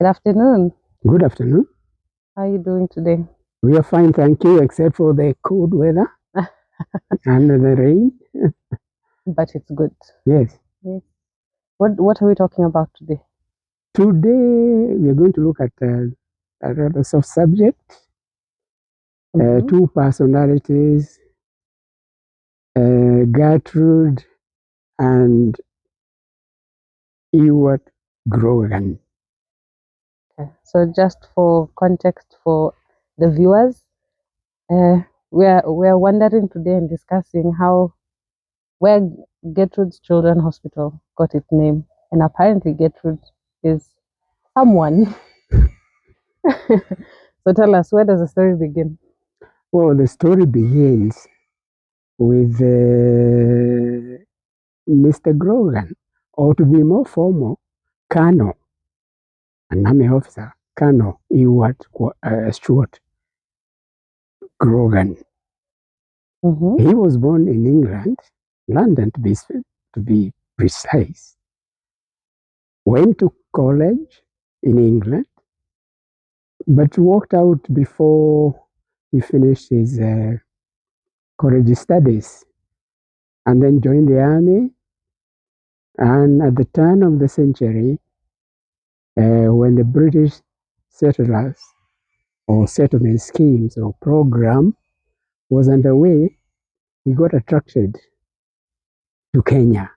Good afternoon. Good afternoon. How are you doing today? We are fine, thank you, except for the cold weather and the rain. But it's good. Yes. Yes. What are we talking about today? Today we are going to look at a rather soft subject. Two personalities, Gertrude and Ewart Grogan. Okay. So just for context for the viewers, we're wondering today and discussing where Gertrude's Children's Hospital got its name, and apparently Gertrude is someone. So tell us, where does the story begin? Well, the story begins with Mr. Grogan, or to be more formal, Colonel, an army officer, Colonel Ewart Stuart Grogan. He was born in England, London to be precise. Went to college in England, but walked out before he finished his college studies, and then joined the army. And at the turn of the century, when the British settlers or settlement schemes or program was underway, he got attracted to Kenya.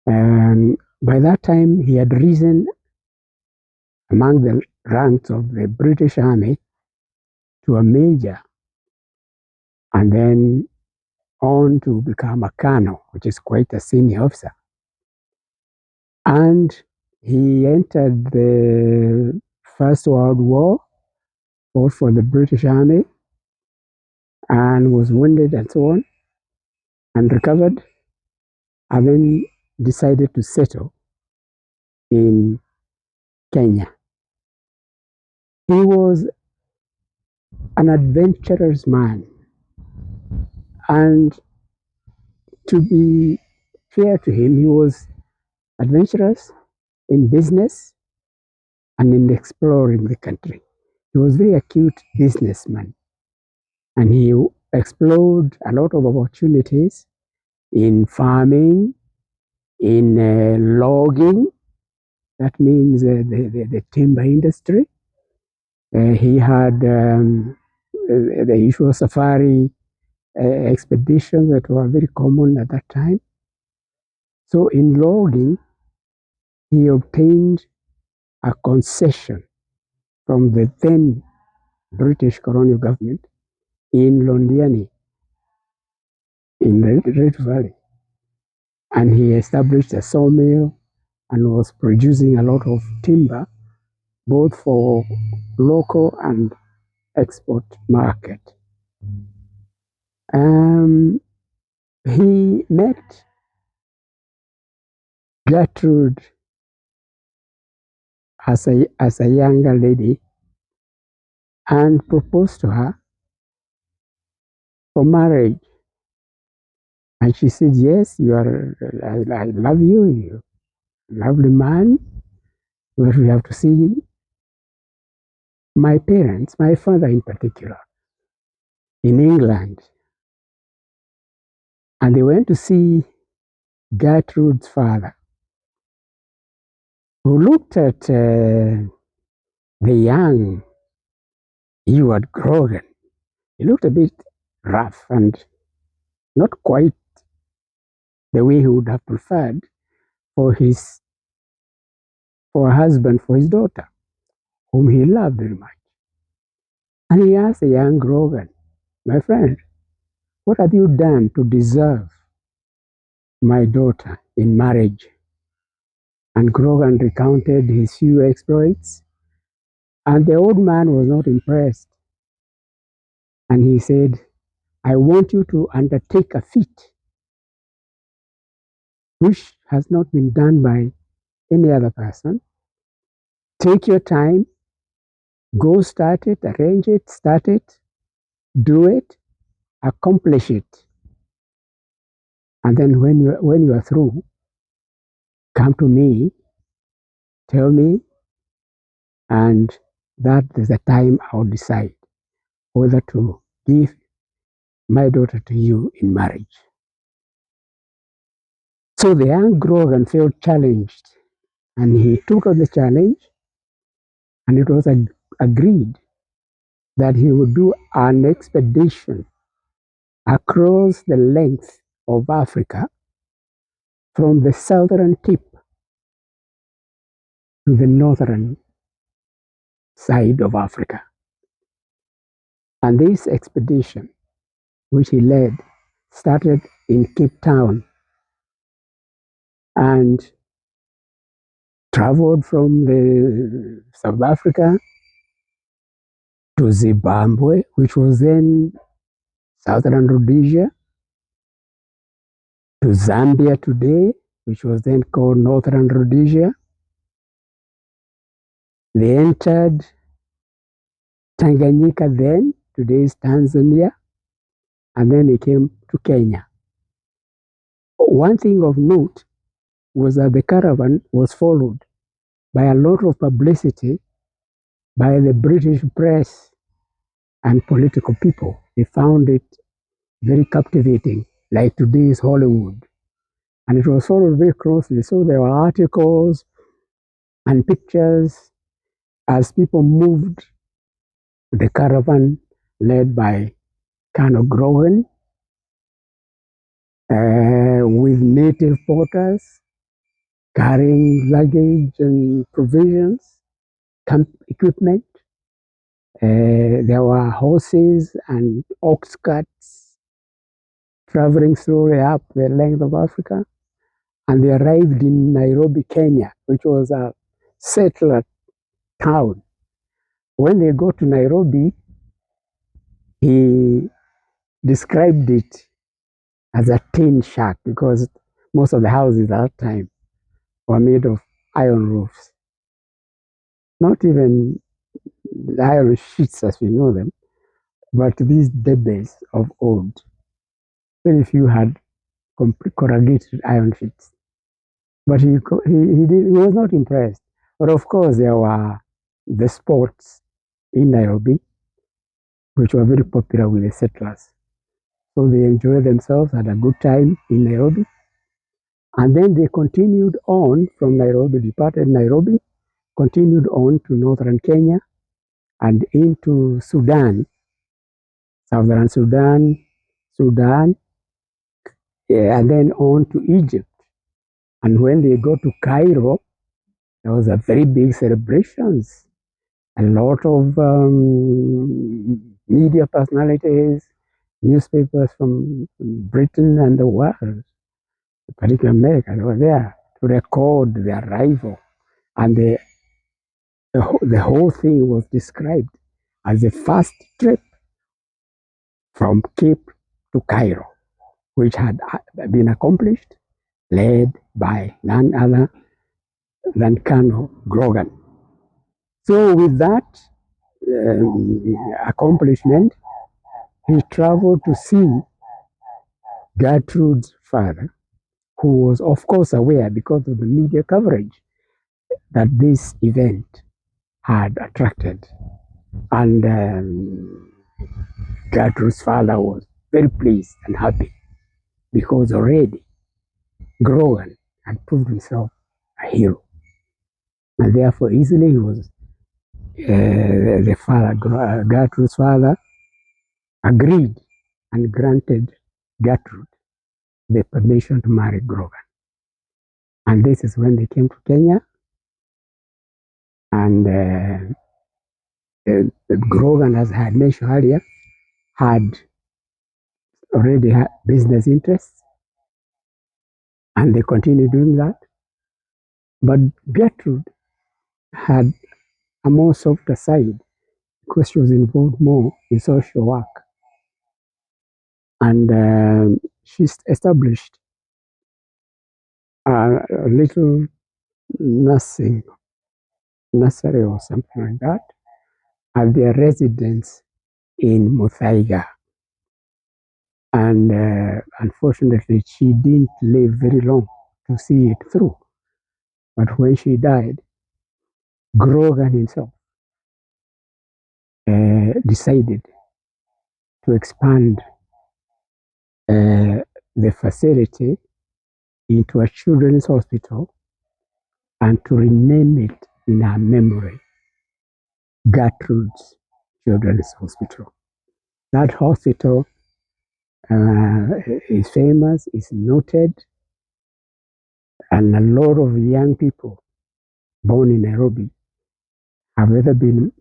And by that time, he had risen among the ranks of the British Army to a major, and then on to become a colonel, which is quite a senior officer. And he entered the First World War, fought for the British Army, and was wounded and so on, and recovered, and then decided to settle in Kenya. He was an adventurous man, and to be fair to him, he was adventurous in business and in exploring the country. He was a very acute businessman, and he explored a lot of opportunities in farming, in logging. That means the timber industry. He had the usual safari expeditions that were very common at that time. So in logging, he obtained a concession from the then British colonial government in Londiani, in the Rift Valley. And he established a sawmill and was producing a lot of timber, both for local and export market. He met Gertrude as a younger lady and proposed to her for marriage. And she said, yes, I love you, you're a lovely man, but we have to see my parents, my father in particular, in England. And they went to see Gertrude's father, who looked at the young Ewart Grogan. He looked a bit rough and not quite the way he would have preferred for a husband for his daughter, whom he loved very much. And he asked the young Grogan, my friend, what have you done to deserve my daughter in marriage? And Grogan recounted his few exploits, and the old man was not impressed. And he said, I want you to undertake a feat which has not been done by any other person. Take your time, go start it, arrange it, start it, do it, accomplish it. And then when you are through, come to me, tell me, And that is the time I'll decide whether to give my daughter to you in marriage. So the young Grogan felt challenged, and he took up the challenge, and it was agreed that he would do an expedition across the length of Africa from the southern tip to the northern side of Africa. And this expedition, which he led, started in Cape Town and traveled from the South Africa to Zimbabwe, which was then Southern Rhodesia, to Zambia today, which was then called Northern Rhodesia. They entered Tanganyika then, today's Tanzania, and then they came to Kenya. One thing of note was that the caravan was followed by a lot of publicity by the British press and political people. They found it very captivating, like today's Hollywood. And it was followed very closely. So there were articles and pictures as people moved the caravan led by Colonel Grogan with native porters carrying luggage and provisions, camp equipment. There were horses and ox carts traveling slowly up the length of Africa. And they arrived in Nairobi, Kenya, which was a settler town. When they got to Nairobi, he described it as a tin shack because most of the houses at that time were made of iron roofs. Not even the iron sheets as we know them, but these debris of old. Very few had corrugated iron sheets. But he was not impressed. But of course, there were the sports in Nairobi, which were very popular with the settlers. So they enjoyed themselves, had a good time in Nairobi. And then they continued on from Nairobi, departed Nairobi, continued on to northern Kenya and into Sudan, southern Sudan, and then on to Egypt. And when they got to Cairo, there was a very big celebrations. A lot of media personalities, newspapers from Britain and the world, particularly America, they were there to record the arrival. And the whole thing was described as the first trip from Cape to Cairo, which had been accomplished, led by none other than Colonel Grogan. So with that accomplishment, he traveled to see Gertrude's father, who was, of course, aware because of the media coverage that this event had attracted. And Gertrude's father was very pleased and happy because already Grogan had proved himself a hero. And therefore, easily he was, the father, Gertrude's father, agreed and granted Gertrude the permission to marry Grogan. And this is when they came to Kenya. And Grogan, as I had mentioned earlier, had already had business interests, and they continued doing that. But Gertrude had a more softer side because she was involved more in social work. And she established a little nursery or something like that at their residence in Muthaiga. And unfortunately, she didn't live very long to see it through. But when she died, Grogan himself decided to expand the facility into a children's hospital and to rename it in her memory, Gertrude's Children's Hospital. That hospital is famous, is noted, and a lot of young people born in Nairobi have either been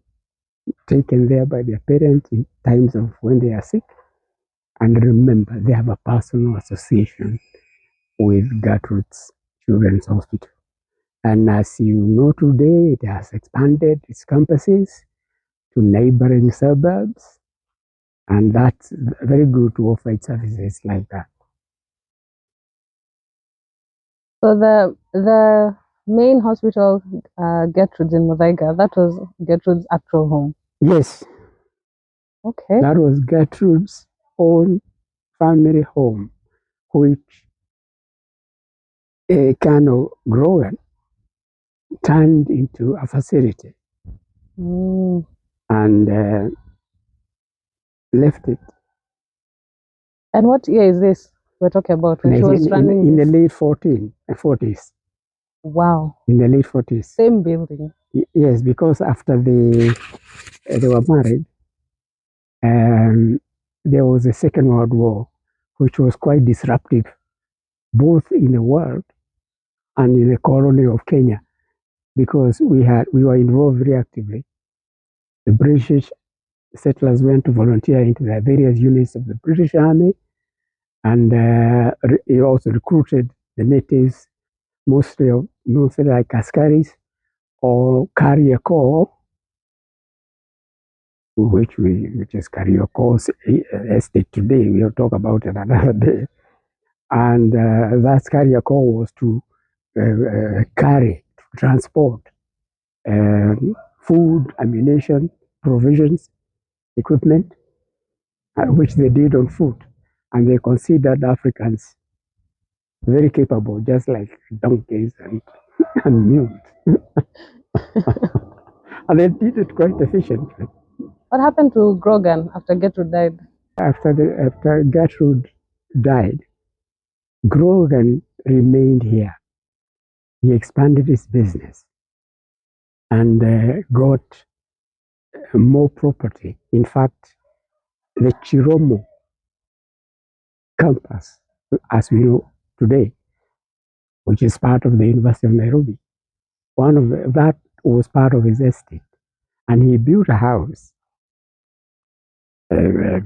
taken there by their parents in times of when they are sick. And remember, they have a personal association with Gertrude's Children's Hospital. And as you know today, it has expanded its campuses to neighboring suburbs. And that's very good to offer its services like that. So the main hospital, Gertrude's in Muthaiga, that was Gertrude's actual home. Yes. Okay. That was Gertrude's own family home, which Colonel Grogan turned into a facility and left it. And what year is this we're talking about when she was running in the late 40s. Wow. In the late 40s. Same building. Yes, because after they were married, there was a Second World War, which was quite disruptive, both in the world and in the colony of Kenya, because we were involved very actively. The British settlers went to volunteer into the various units of the British Army, and he also recruited the natives, mostly like Askaris or Carrier Corps, which is Carrier Corps estate today. We'll talk about it another day. And that Carrier Corps was to transport food, ammunition, provisions, equipment, which they did on foot. And they considered Africans very capable, just like donkeys and mules. And they did it quite efficiently. What happened to Grogan after Gertrude died? After Gertrude died, Grogan remained here. He expanded his business and got more property. In fact, the Chiromo campus, as we know today, which is part of the University of Nairobi, that was part of his estate. And he built a house,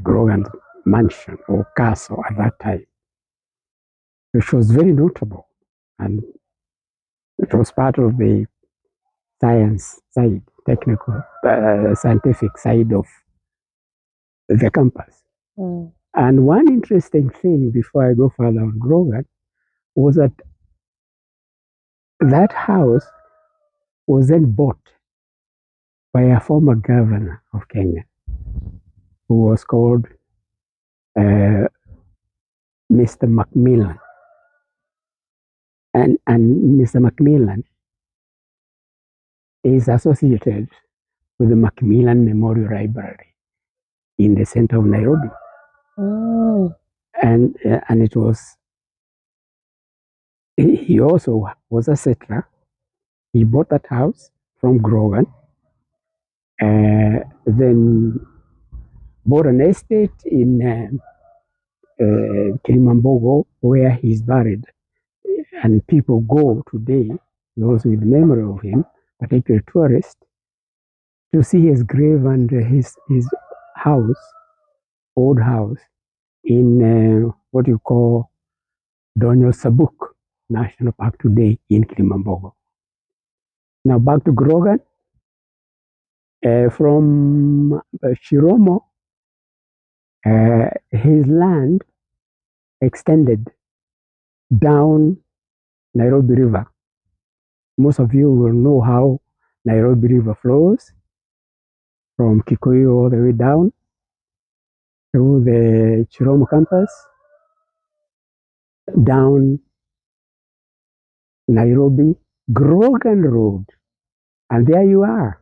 Grogan's mansion or castle at that time, which was very notable. And it was part of the science side, technical, scientific side of the campus. And one interesting thing before I go further on Grogan was that that house was then bought by a former governor of Kenya who was called Mr. Macmillan. And Mr. Macmillan is associated with the Macmillan Memorial Library in the center of Nairobi. And it was, he also was a settler. He bought that house from Grogan, then bought an estate in Kirimambogo, where he's buried. And people go today, those with memory of him, particularly tourists, to see his grave and his house, old house, in what you call Donyo Sabuk National Park today in Kirimambogo. Now back to Grogan. From Chiromo, his land extended down Nairobi River. Most of you will know how Nairobi River flows from Kikuyu all the way down through the Chiromo campus, down Nairobi Grogan Road. And there you are.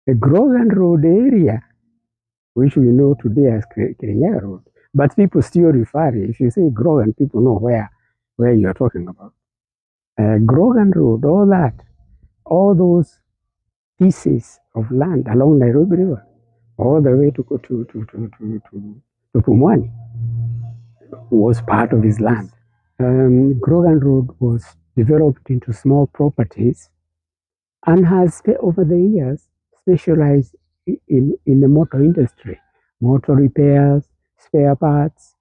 The Grogan Road area which we know today as Kirinyaga Road. But people still refer, if you say Grogan, people know where you're talking about. Grogan Road, all those pieces of land along Nairobi River, all the way to go to Pumwani, was part of his land. Grogan Road was developed into small properties and has, over the years, specialized in the motor industry, motor repairs, spare parts,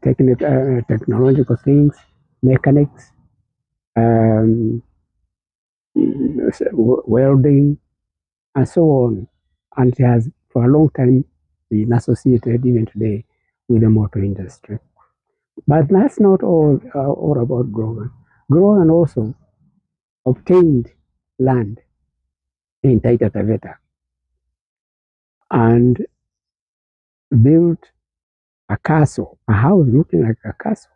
technological things, mechanics, um, welding, and so on. And it has, for a long time, been associated, even today, with the motor industry. But that's not all about Grogan. Grogan also obtained land in Taita Taveta and built a castle, a house looking like a castle,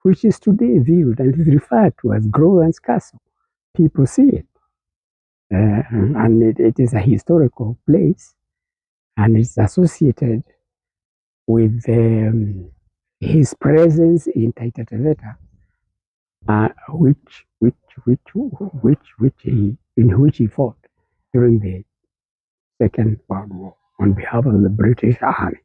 which is today viewed and is referred to as Grogan's Castle. People see it. And it is a historical place, and it's associated with his presence in Taita Taveta, uh, which, which, in which he fought during the Second World War on behalf of the British Army.